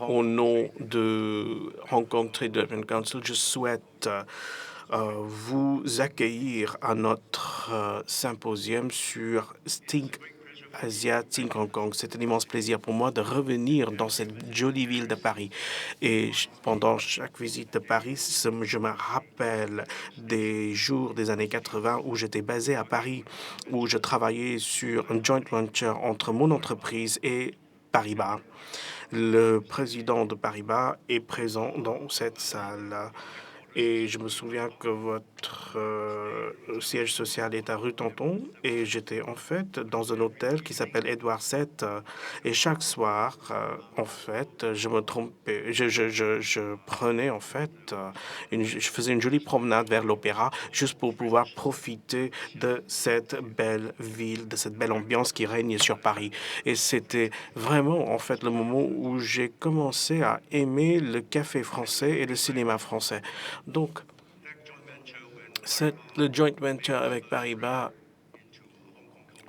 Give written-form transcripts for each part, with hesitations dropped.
Au nom de Hong Kong Trade Development Council, je souhaite vous accueillir à notre symposium sur Think Asia, Think Hong Kong. C'est un immense plaisir pour moi de revenir dans cette jolie ville de Paris. Et pendant chaque visite de Paris, je me rappelle des jours des années 80 où j'étais basé à Paris, où je travaillais sur un joint venture entre mon entreprise et Paribas. Le président de Paribas est présent dans cette salle. Et je me souviens que votre siège social est à rue Tanton et j'étais en fait dans un hôtel qui s'appelle Édouard VII. Et chaque soir, en fait, je me trompais, je prenais en fait, je faisais une jolie promenade vers l'opéra juste pour pouvoir profiter de cette belle ville, de cette belle ambiance qui règne sur Paris. Et c'était vraiment en fait le moment où j'ai commencé à aimer le café français et le cinéma français. Donc, le joint venture avec Paribas,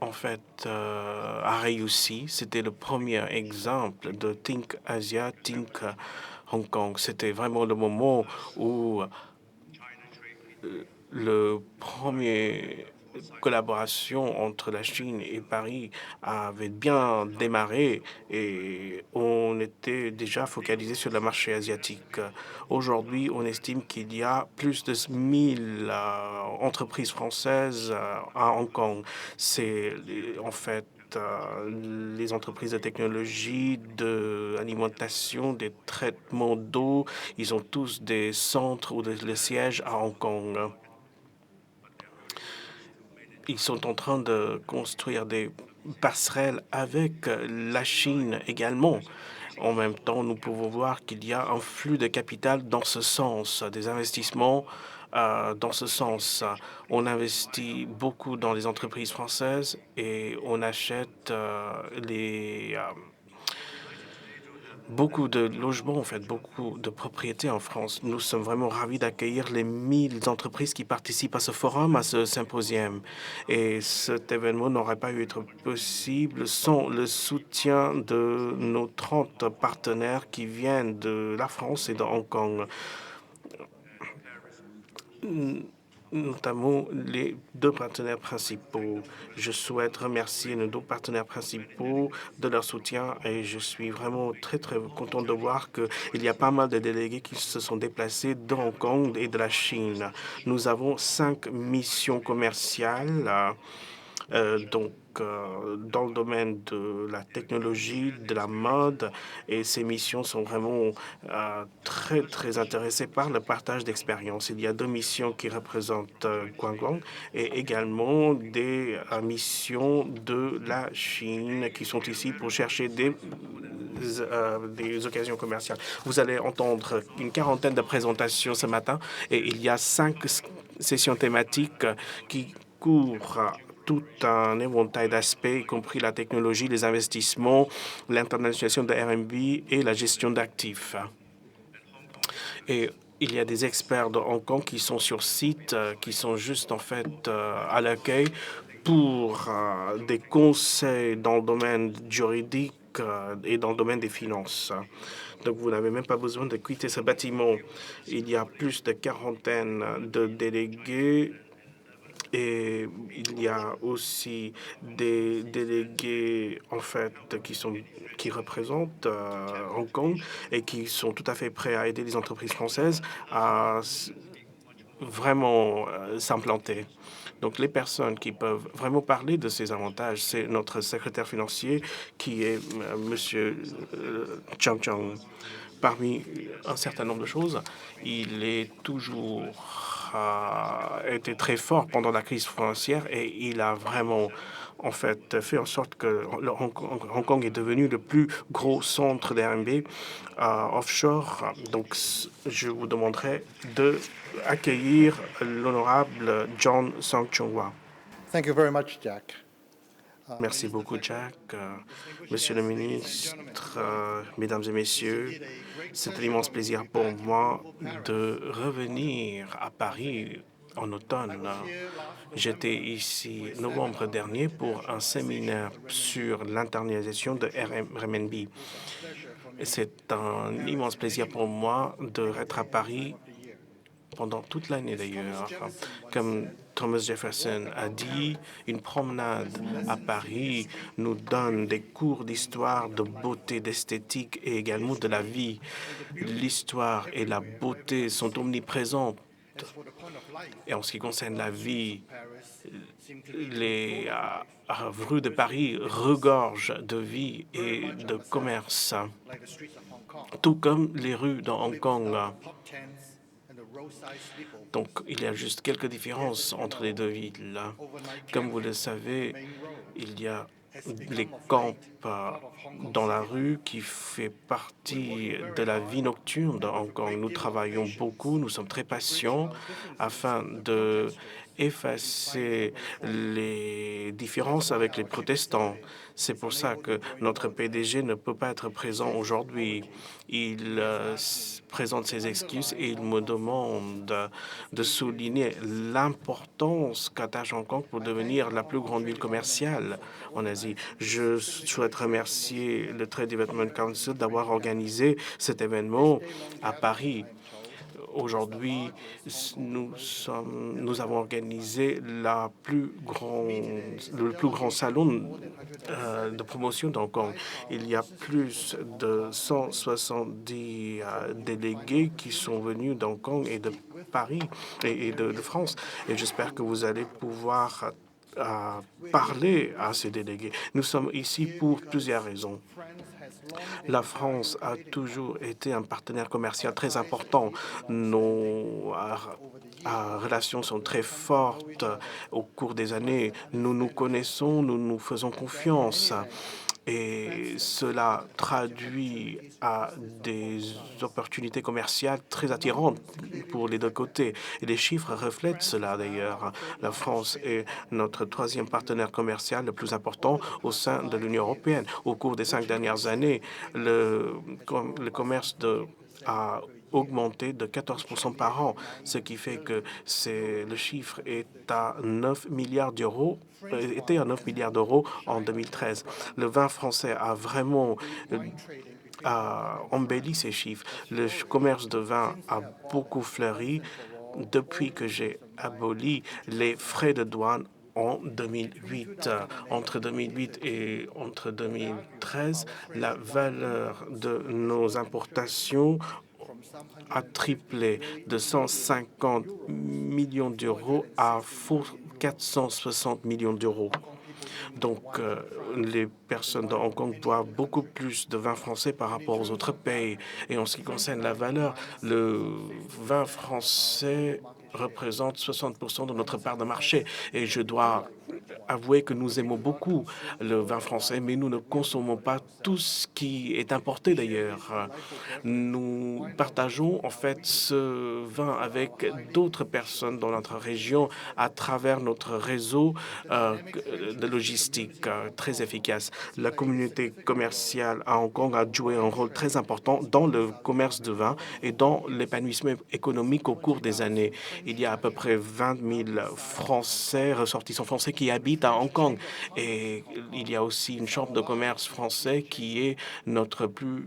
en fait, a réussi. C'était le premier exemple de Think Asia, Think Hong Kong. C'était vraiment le moment où le premier collaboration entre la Chine et Paris avait bien démarré et on était déjà focalisé sur le marché asiatique. Aujourd'hui, on estime qu'il y a plus de 1000 entreprises françaises à Hong Kong. C'est en fait les entreprises de technologie, de alimentation, des traitements d'eau. Ils ont tous des centres ou des sièges à Hong Kong. Ils sont en train de construire des passerelles avec la Chine également. En même temps, nous pouvons voir qu'il y a un flux de capital dans ce sens, des investissements dans ce sens. On investit beaucoup dans les entreprises françaises et on achète beaucoup de logements, en fait, beaucoup de propriétés en France. Nous sommes vraiment ravis d'accueillir les 1000 entreprises qui participent à ce forum, à ce symposium. Et cet événement n'aurait pas pu être possible sans le soutien de nos 30 partenaires qui viennent de la France et de Hong Kong, notamment les deux partenaires principaux. Je souhaite remercier nos deux partenaires principaux de leur soutien et je suis vraiment très content de voir qu'il y a pas mal de délégués qui se sont déplacés de Hong Kong et de la Chine. Nous avons 5 missions commerciales donc dans le domaine de la technologie, de la mode, et ces missions sont vraiment très intéressées par le partage d'expériences. Il y a 2 missions qui représentent Guangdong et également des missions de la Chine qui sont ici pour chercher des occasions commerciales. Vous allez entendre une quarantaine de présentations ce matin et il y a 5 sessions thématiques qui couvrent tout un éventail d'aspects, y compris la technologie, les investissements, l'internationalisation de RMB et la gestion d'actifs. Et il y a des experts de Hong Kong qui sont sur site, qui sont juste en fait à l'accueil pour des conseils dans le domaine juridique et dans le domaine des finances. Donc, vous n'avez même pas besoin de quitter ce bâtiment. Il y a plus de quarantaine de délégués et il y a aussi des délégués en fait qui représentent Hong Kong et qui sont tout à fait prêts à aider les entreprises françaises à vraiment s'implanter. Donc, les personnes qui peuvent vraiment parler de ces avantages, c'est notre secrétaire financier qui est Monsieur Chang Chang. Parmi un certain nombre de choses, il est toujours été très fort pendant la crise financière et il a vraiment en fait fait en sorte que Hong Kong est devenu le plus gros centre d'RMB offshore. Donc, je vous demanderai de accueillir l'honorable John Sang-Chung-Wa. Thank you very much, Jack. Merci beaucoup, Jack. Monsieur le ministre, mesdames et messieurs, c'est un immense plaisir pour moi de revenir à Paris en automne. J'étais ici novembre dernier pour un séminaire sur l'internalisation de RMB. C'est un immense plaisir pour moi d'être à Paris pendant toute l'année d'ailleurs. Comme Thomas Jefferson a dit, une promenade à Paris nous donne des cours d'histoire, de beauté, d'esthétique et également de la vie. L'histoire et la beauté sont omniprésentes. Et en ce qui concerne la vie, les rues de Paris regorgent de vie et de commerce, tout comme les rues de Hong Kong. Donc, il y a juste quelques différences entre les deux villes. Comme vous le savez, il y a les camps dans la rue qui fait partie de la vie nocturne de Hong Kong. Nous travaillons beaucoup, nous sommes très patients afin de effacer les différences avec les protestants. C'est pour ça que notre PDG ne peut pas être présent aujourd'hui. Il présente ses excuses et il me demande de souligner l'importance qu'attache Hong Kong pour devenir la plus grande ville commerciale en Asie. Je souhaite remercier le Trade Development Council d'avoir organisé cet événement à Paris. Aujourd'hui, nous avons organisé le plus grand salon de promotion d'Hong Kong. Il y a plus de 170 délégués qui sont venus d'Hong Kong et de Paris et de France. Et j'espère que vous allez pouvoir parler à ces délégués. Nous sommes ici pour plusieurs raisons. La France a toujours été un partenaire commercial très important. Nos relations sont très fortes au cours des années. Nous nous connaissons, nous nous faisons confiance. Et cela traduit à des opportunités commerciales très attirantes pour les deux côtés. Et les chiffres reflètent cela d'ailleurs. La France est notre troisième partenaire commercial le plus important au sein de l'Union européenne. Au cours des 5 dernières années, le commerce a augmenté de 14% par an, ce qui fait que le chiffre est à 9 milliards d'euros, était à 9 milliards d'euros en 2013. Le vin français a vraiment embelli ces chiffres. Le commerce de vin a beaucoup fleuri depuis que j'ai aboli les frais de douane en 2008. Entre 2008 et entre 2013, la valeur de nos importations a triplé de 150 millions d'euros à 460 millions d'euros. Donc, les personnes de Hong Kong boivent beaucoup plus de vin français par rapport aux autres pays. Et en ce qui concerne la valeur, le vin français représente 60% de notre part de marché. Et je dois avouer que nous aimons beaucoup le vin français, mais nous ne consommons pas tout ce qui est importé d'ailleurs. Nous partageons en fait ce vin avec d'autres personnes dans notre région à travers notre réseau de logistique très efficace. La communauté commerciale à Hong Kong a joué un rôle très important dans le commerce de vin et dans l'épanouissement économique au cours des années. Il y a à peu près 20 000 Français, ressortissants français qui habitent à Hong Kong. Et il y a aussi une chambre de commerce français qui est notre plus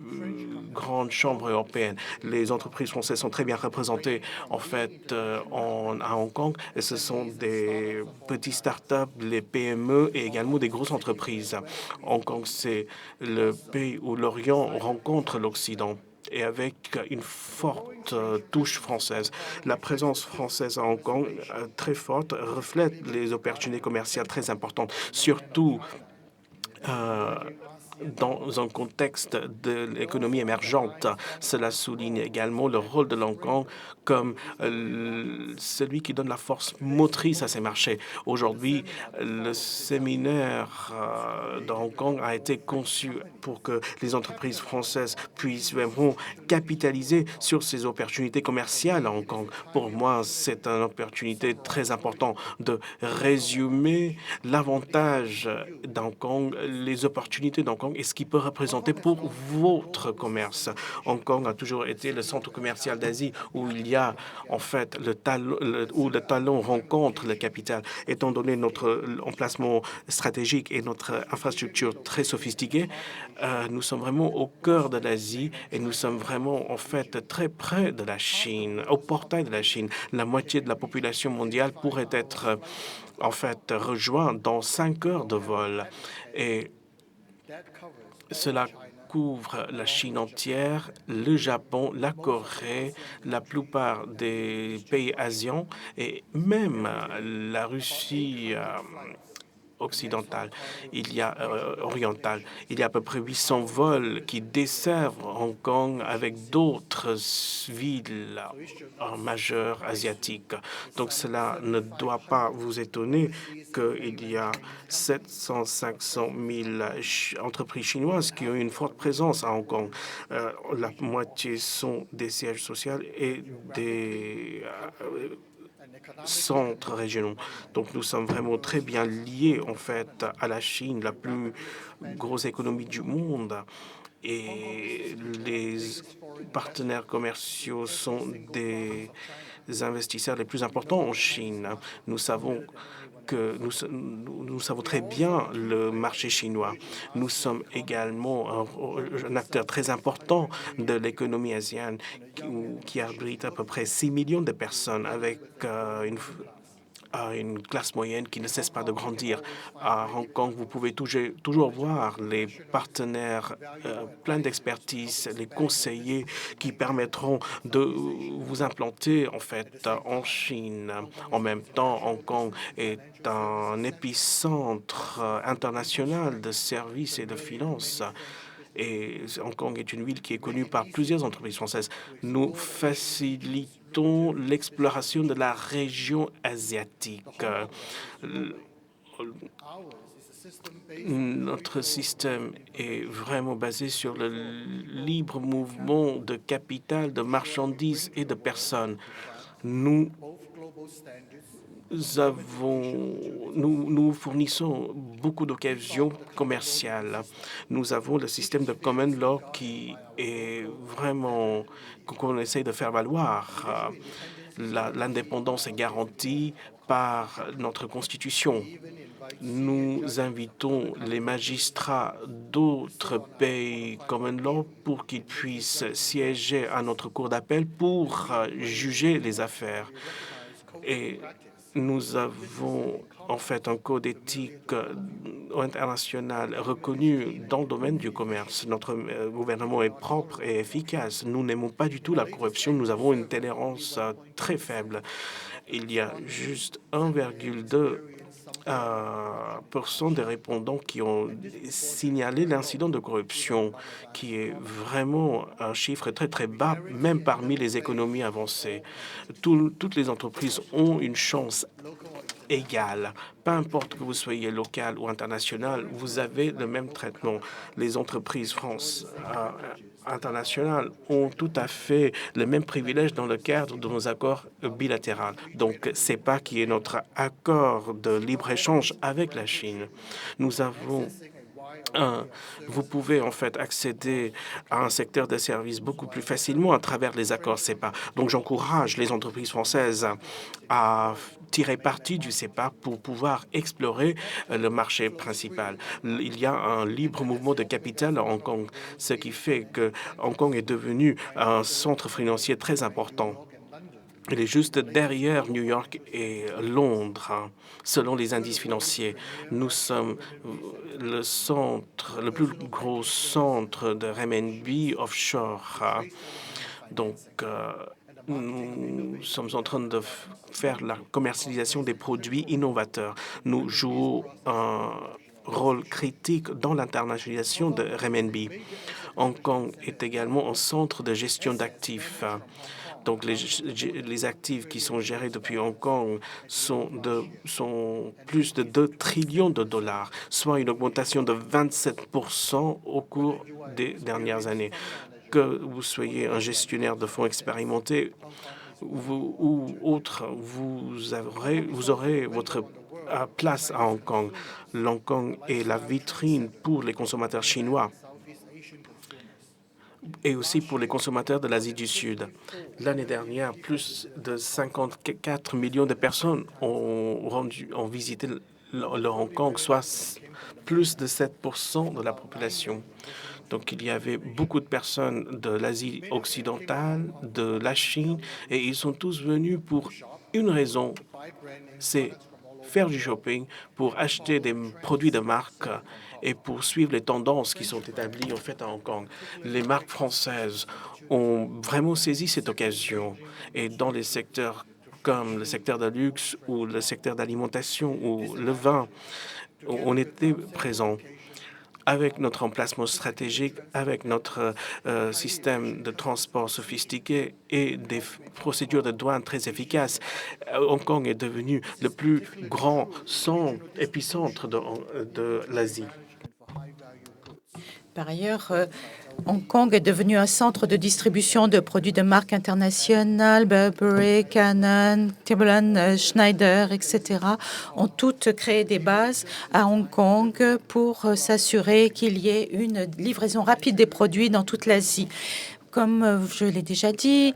grande chambre européenne. Les entreprises françaises sont très bien représentées en fait à Hong Kong. Et ce sont des petits startups, les PME et également des grosses entreprises. Hong Kong, c'est le pays où l'Orient rencontre l'Occident et avec une forte touche française. La présence française à Hong Kong, très forte, reflète les opportunités commerciales très importantes, surtout dans un contexte de l'économie émergente. Cela souligne également le rôle de Hong Kong comme celui qui donne la force motrice à ces marchés. Aujourd'hui, le séminaire de Hong Kong a été conçu pour que les entreprises françaises puissent vraiment capitaliser sur ces opportunités commerciales à Hong Kong. Pour moi, c'est une opportunité très importante de résumer l'avantage d'Hong Kong, les opportunités d'Hong Kong Kong et ce qu'il peut représenter pour votre commerce. Hong Kong a toujours été le centre commercial d'Asie où il y a en fait où le talon rencontre le capital. Étant donné notre emplacement stratégique et notre infrastructure très sophistiquée, nous sommes vraiment au cœur de l'Asie et nous sommes vraiment en fait très près de la Chine, au portail de la Chine. La moitié de la population mondiale pourrait être en fait rejointe dans 5 heures de vol. Et cela couvre la Chine entière, le Japon, la Corée, la plupart des pays asiatiques et même la Russie occidentale, orientale. Il y a à peu près 800 vols qui desservent Hong Kong avec d'autres villes majeures asiatiques. Donc cela ne doit pas vous étonner qu'il y a 500 000 entreprises chinoises qui ont une forte présence à Hong Kong. La moitié sont des sièges sociaux et des centres régionaux. Donc nous sommes vraiment très bien liés en fait à la Chine, la plus grosse économie du monde. Et les partenaires commerciaux sont des investisseurs les plus importants en Chine. Nous savons nous savons très bien le marché chinois. Nous sommes également un acteur très important de l'économie asienne qui abrite à peu près 6 millions de personnes avec une classe moyenne qui ne cesse pas de grandir. À Hong Kong, vous pouvez toujours voir les partenaires pleins d'expertise, les conseillers qui permettront de vous implanter en fait en Chine. En même temps, Hong Kong est un épicentre international de services et de finances. Et Hong Kong est une ville qui est connue par plusieurs entreprises françaises. Nous facilitons l'exploration de la région asiatique. Notre système est vraiment basé sur le libre mouvement de capital, de marchandises et de personnes. Nous fournissons beaucoup d'occasions commerciales. Nous avons le système de common law qui est vraiment qu'on essaie de faire valoir. L'indépendance est garantie par notre Constitution. Nous invitons les magistrats d'autres pays common law pour qu'ils puissent siéger à notre cour d'appel pour juger les affaires. Et nous avons en fait un code éthique international reconnu dans le domaine du commerce. Notre gouvernement est propre et efficace. Nous n'aimons pas du tout la corruption. Nous avons une tolérance très faible. Il y a juste 1,2 % des répondants qui ont signalé l'incident de corruption, qui est vraiment un chiffre très très bas, même parmi les économies avancées. Toutes les entreprises ont une chance égale. Peu importe que vous soyez local ou international, vous avez le même traitement. Les entreprises internationales ont tout à fait le même privilège dans le cadre de nos accords bilatéraux. Donc, CEPA, qui est notre accord de libre-échange avec la Chine, nous avons vous pouvez en fait accéder à un secteur de services beaucoup plus facilement à travers les accords CEPA. Donc j'encourage les entreprises françaises à tirer parti du CEPA pour pouvoir explorer le marché principal. Il y a un libre mouvement de capital à Hong Kong, ce qui fait que Hong Kong est devenu un centre financier très important. Il est juste derrière New York et Londres, selon les indices financiers. Nous sommes le plus gros centre de renminbi offshore. Donc, nous sommes en train de faire la commercialisation des produits innovateurs. Nous jouons un rôle critique dans l'internationalisation de renminbi. Hong Kong est également un centre de gestion d'actifs. Donc, les actifs qui sont gérés depuis Hong Kong sont plus de 2 trillions de dollars, soit une augmentation de 27% au cours des dernières années. Que vous soyez un gestionnaire de fonds expérimenté ou autre, vous aurez votre place à Hong Kong. Hong Kong est la vitrine pour les consommateurs chinois et aussi pour les consommateurs de l'Asie du Sud. L'année dernière, plus de 54 millions de personnes ont visité le Hong Kong, soit plus de 7% de la population. Donc, il y avait beaucoup de personnes de l'Asie occidentale, de la Chine, et ils sont tous venus pour une raison, c'est faire du shopping, pour acheter des produits de marque et pour suivre les tendances qui sont établies en fait à Hong Kong. Les marques françaises ont vraiment saisi cette occasion et dans les secteurs comme le secteur de luxe ou le secteur d'alimentation ou le vin, on était présents avec notre emplacement stratégique, avec notre système de transport sophistiqué et des procédures de douane très efficaces. Hong Kong est devenu le plus grand épicentre de l'Asie. Par ailleurs, Hong Kong est devenu un centre de distribution de produits de marque internationale. Burberry, Canon, Timberland, Schneider, etc. ont toutes créé des bases à Hong Kong pour s'assurer qu'il y ait une livraison rapide des produits dans toute l'Asie. Comme je l'ai déjà dit,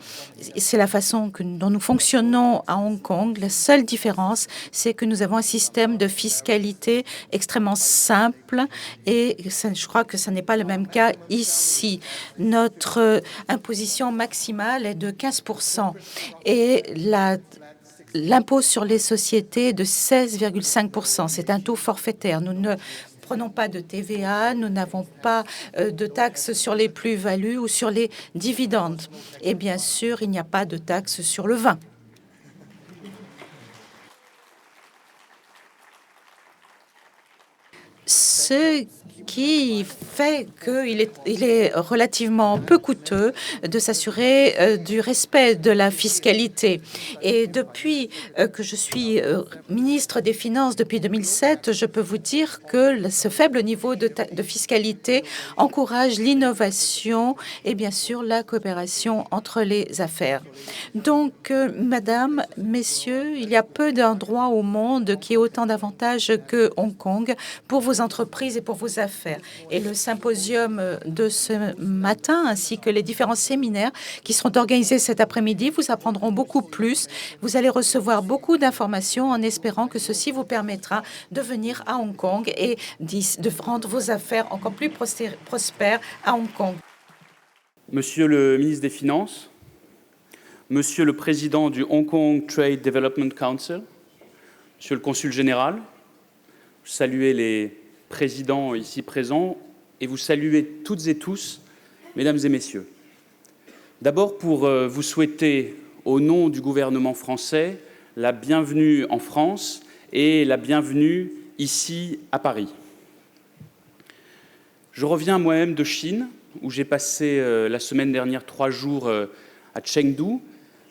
c'est la façon dont nous fonctionnons à Hong Kong. La seule différence, c'est que nous avons un système de fiscalité extrêmement simple et je crois que ce n'est pas le même cas ici. Notre imposition maximale est de 15% et l'impôt sur les sociétés est de 16,5%. C'est un taux forfaitaire. Nous ne prenons pas de TVA, nous n'avons pas de taxes sur les plus-values ou sur les dividendes. Et bien sûr, il n'y a pas de taxe sur le vin. Ce qui fait qu'il est relativement peu coûteux de s'assurer du respect de la fiscalité. Et depuis que je suis ministre des Finances depuis 2007, je peux vous dire que ce faible niveau de fiscalité encourage l'innovation et bien sûr la coopération entre les affaires. Donc, Madame, Messieurs, il y a peu d'endroits au monde qui aient autant d'avantages que Hong Kong pour vos entreprises et pour vos affaires. Et le symposium de ce matin, ainsi que les différents séminaires qui seront organisés cet après-midi, vous apprendront beaucoup plus. Vous allez recevoir beaucoup d'informations en espérant que ceci vous permettra de venir à Hong Kong et de rendre vos affaires encore plus prospères à Hong Kong. Monsieur le ministre des Finances, Monsieur le président du Hong Kong Trade Development Council, Monsieur le consul général, je salue les présidents ici présents et vous saluer toutes et tous, mesdames et messieurs. D'abord pour vous souhaiter, au nom du gouvernement français, la bienvenue en France et la bienvenue ici à Paris. Je reviens moi-même de Chine, où j'ai passé la semaine dernière 3 jours à Chengdu,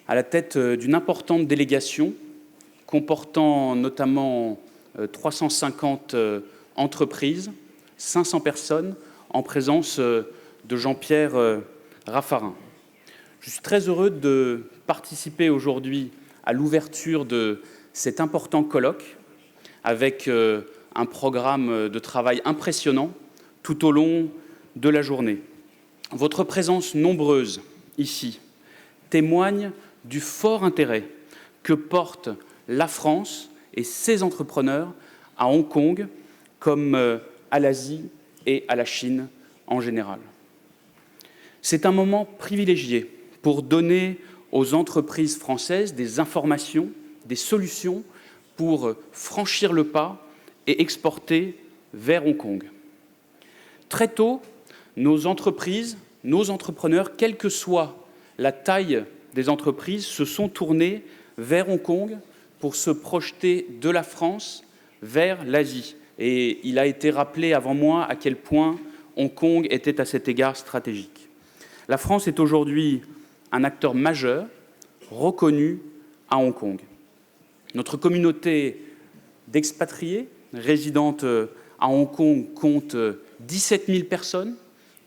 à la tête d'une importante délégation comportant notamment 350 entreprises, 500 personnes, en présence de Jean-Pierre Raffarin. Je suis très heureux de participer aujourd'hui à l'ouverture de cet important colloque avec un programme de travail impressionnant tout au long de la journée. Votre présence nombreuse ici témoigne du fort intérêt que porte la France et ses entrepreneurs à Hong Kong comme à l'Asie et à la Chine en général. C'est un moment privilégié pour donner aux entreprises françaises des informations, des solutions pour franchir le pas et exporter vers Hong Kong. Très tôt, nos entreprises, nos entrepreneurs, quelle que soit la taille des entreprises, se sont tournés vers Hong Kong pour se projeter de la France vers l'Asie. Et il a été rappelé avant moi à quel point Hong Kong était à cet égard stratégique. La France est aujourd'hui un acteur majeur, reconnu à Hong Kong. Notre communauté d'expatriés résidentes à Hong Kong compte 17 000 personnes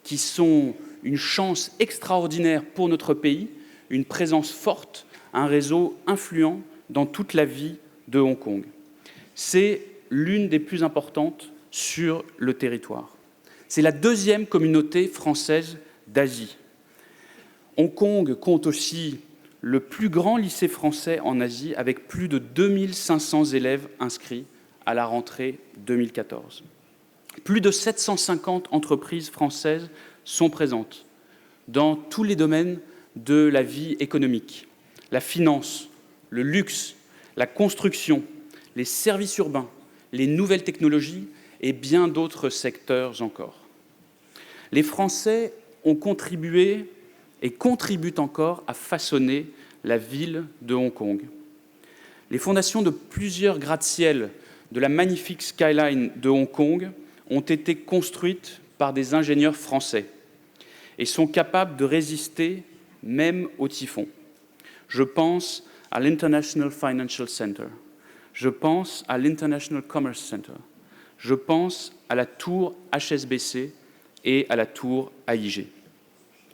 qui sont une chance extraordinaire pour notre pays, une présence forte, un réseau influent dans toute la vie de Hong Kong. c'est l'une des plus importantes sur le territoire. C'est la deuxième communauté française d'Asie. Hong Kong compte aussi le plus grand lycée français en Asie, avec plus de 2500 élèves inscrits à la rentrée 2014. Plus de 750 entreprises françaises sont présentes dans tous les domaines de la vie économique, la finance, le luxe, la construction, les services urbains, les nouvelles technologies et bien d'autres secteurs encore. Les Français ont contribué et contribuent encore à façonner la ville de Hong Kong. Les fondations de plusieurs gratte-ciel de la magnifique skyline de Hong Kong ont été construites par des ingénieurs français et sont capables de résister même au typhon. Je pense à l'International Financial Center, je pense à l'International Commerce Center, je pense à la tour HSBC et à la tour AIG.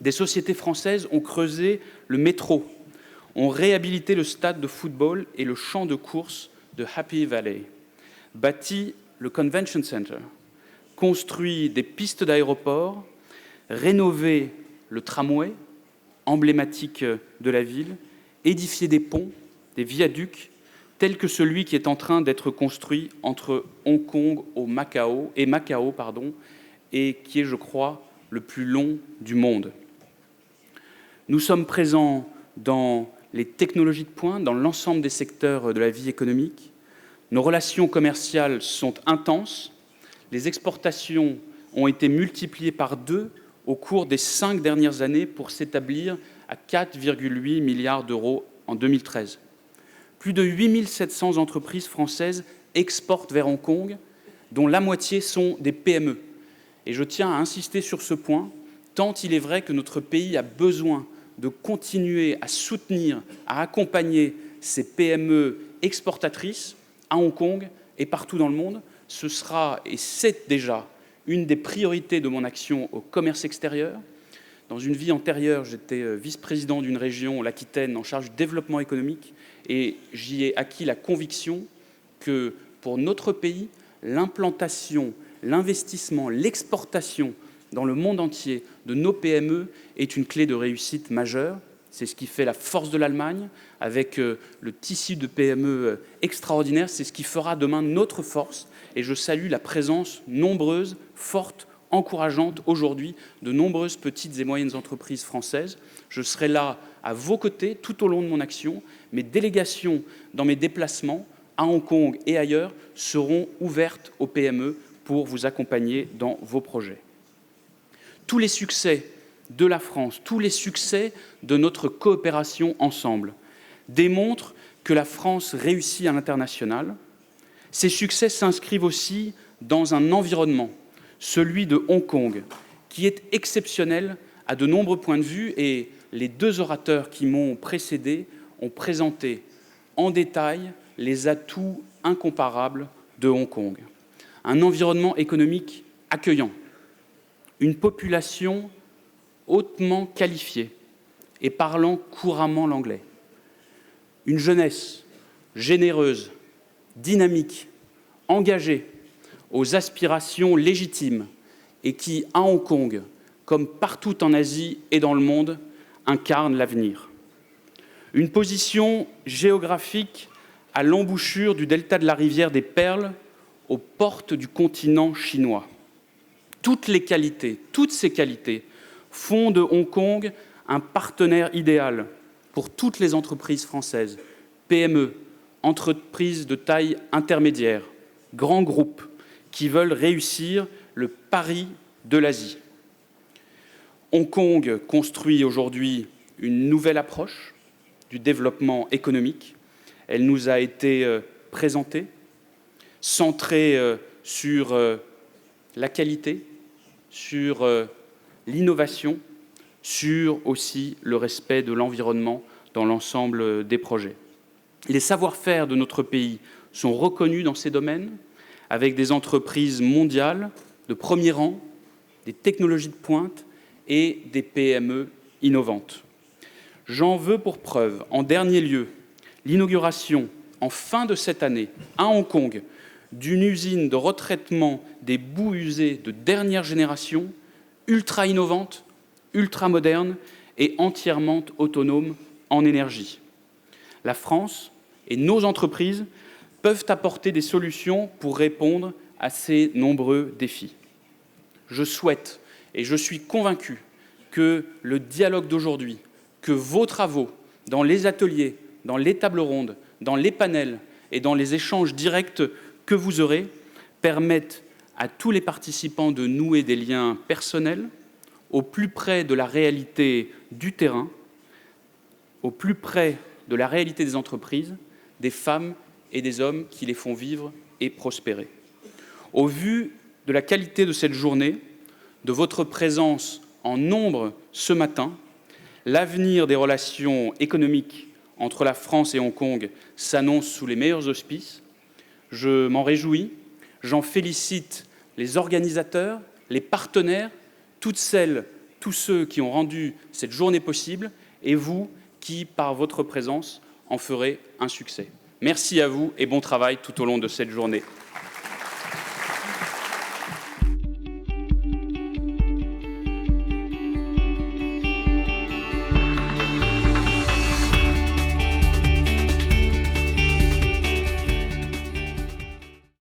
Des sociétés françaises ont creusé le métro, ont réhabilité le stade de football et le champ de course de Happy Valley, bâti le Convention Center, construit des pistes d'aéroport, rénové le tramway, emblématique de la ville, édifié des ponts, des viaducs, tels que celui qui est en train d'être construit entre Hong Kong et Macao, et qui est, je crois, le plus long du monde. Nous sommes présents dans les technologies de pointe, dans l'ensemble des secteurs de la vie économique. Nos relations commerciales sont intenses. Les exportations ont été multipliées par 2 au cours des 5 dernières années pour s'établir à 4,8 milliards d'euros en 2013. Plus de 8 700 entreprises françaises exportent vers Hong Kong, dont la moitié sont des PME. Et je tiens à insister sur ce point, tant il est vrai que notre pays a besoin de continuer à soutenir, à accompagner ces PME exportatrices à Hong Kong et partout dans le monde. Ce sera, et c'est déjà, une des priorités de mon action au commerce extérieur. Dans une vie antérieure, j'étais vice-président d'une région, l'Aquitaine, en charge du développement économique, et j'y ai acquis la conviction que pour notre pays, l'implantation, l'investissement, l'exportation dans le monde entier de nos PME est une clé de réussite majeure. C'est ce qui fait la force de l'Allemagne, avec le tissu de PME extraordinaire. C'est ce qui fera demain notre force. Et je salue la présence nombreuse, forte, encourageante aujourd'hui de nombreuses petites et moyennes entreprises françaises. Je serai là à vos côtés tout au long de mon action. Mes délégations dans mes déplacements à Hong Kong et ailleurs seront ouvertes aux PME pour vous accompagner dans vos projets. Tous les succès de la France, tous les succès de notre coopération ensemble démontrent que la France réussit à l'international. Ces succès s'inscrivent aussi dans un environnement, celui de Hong Kong, qui est exceptionnel à de nombreux points de vue, et les 2 orateurs qui m'ont précédé ont présenté en détail les atouts incomparables de Hong Kong. Un environnement économique accueillant, une population hautement qualifiée et parlant couramment l'anglais, une jeunesse généreuse, dynamique, engagée, aux aspirations légitimes et qui, à Hong Kong, comme partout en Asie et dans le monde, incarne l'avenir. Une position géographique à l'embouchure du delta de la rivière des Perles, aux portes du continent chinois. Toutes ces qualités font de Hong Kong un partenaire idéal pour toutes les entreprises françaises, PME, entreprises de taille intermédiaire, grands groupes qui veulent réussir le pari de l'Asie. Hong Kong construit aujourd'hui une nouvelle approche du développement économique. Elle nous a été présentée, centrée sur la qualité, sur l'innovation, sur aussi le respect de l'environnement dans l'ensemble des projets. Les savoir-faire de notre pays sont reconnus dans ces domaines, avec des entreprises mondiales de premier rang, des technologies de pointe et des PME innovantes. J'en veux pour preuve, en dernier lieu, l'inauguration, en fin de cette année, à Hong Kong, d'une usine de retraitement des boues usées de dernière génération, ultra innovante, ultra moderne et entièrement autonome en énergie. La France et nos entreprises peuvent apporter des solutions pour répondre à ces nombreux défis. Je souhaite et je suis convaincu que le dialogue d'aujourd'hui, que vos travaux dans les ateliers, dans les tables rondes, dans les panels et dans les échanges directs que vous aurez, permettent à tous les participants de nouer des liens personnels au plus près de la réalité du terrain, au plus près de la réalité des entreprises, des femmes et des hommes qui les font vivre et prospérer. Au vu de la qualité de cette journée, de votre présence en nombre ce matin, l'avenir des relations économiques entre la France et Hong Kong s'annonce sous les meilleurs auspices. Je m'en réjouis, j'en félicite les organisateurs, les partenaires, toutes celles, tous ceux qui ont rendu cette journée possible, et vous qui, par votre présence, en ferez un succès. Merci à vous et bon travail tout au long de cette journée.